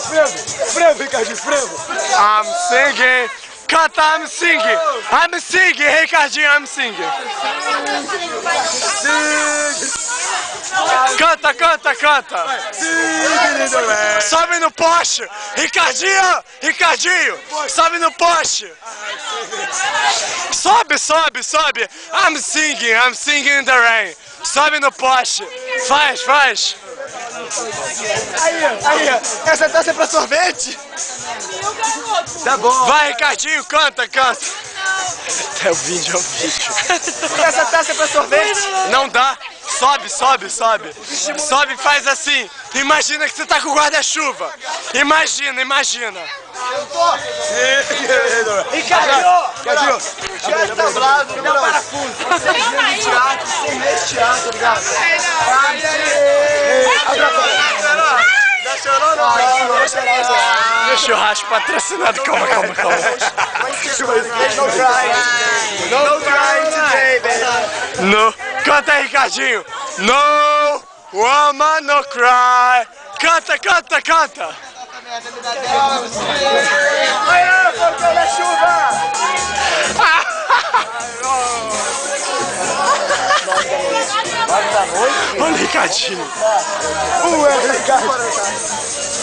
Frevo, Ricardinho, frevo. I'm singing. Canta, I'm singing. I'm singing, Ricardinho, I'm singing. Canta, canta, canta. Sobe no poste. Ricardinho, Ricardinho, sobe no poste. Sobe, sobe, sobe. I'm singing in the rain. Sobe no poste. Faz, faz. Aí, essa taça é pra sorvete? Tá bom. Vai, Ricardinho, canta, canta. É o vídeo, Essa taça é pra sorvete? Não dá. Sobe, sobe, sobe. Sobe, faz assim. Imagina que você tá com guarda-chuva. Imagina, imagina. Ricardinho, teatro tá bravo, me dá um parafuso. 6 meses de teatro, 6 meses de teatro, obrigado. Meu churrasco patrocinado. Calma, calma, calma. No crying today, baby. No. Canta aí, Ricardinho. No woman, no cry. Canta, canta, canta. Olha, voltou na chuva. Olha o Ricardinho. Ricardo.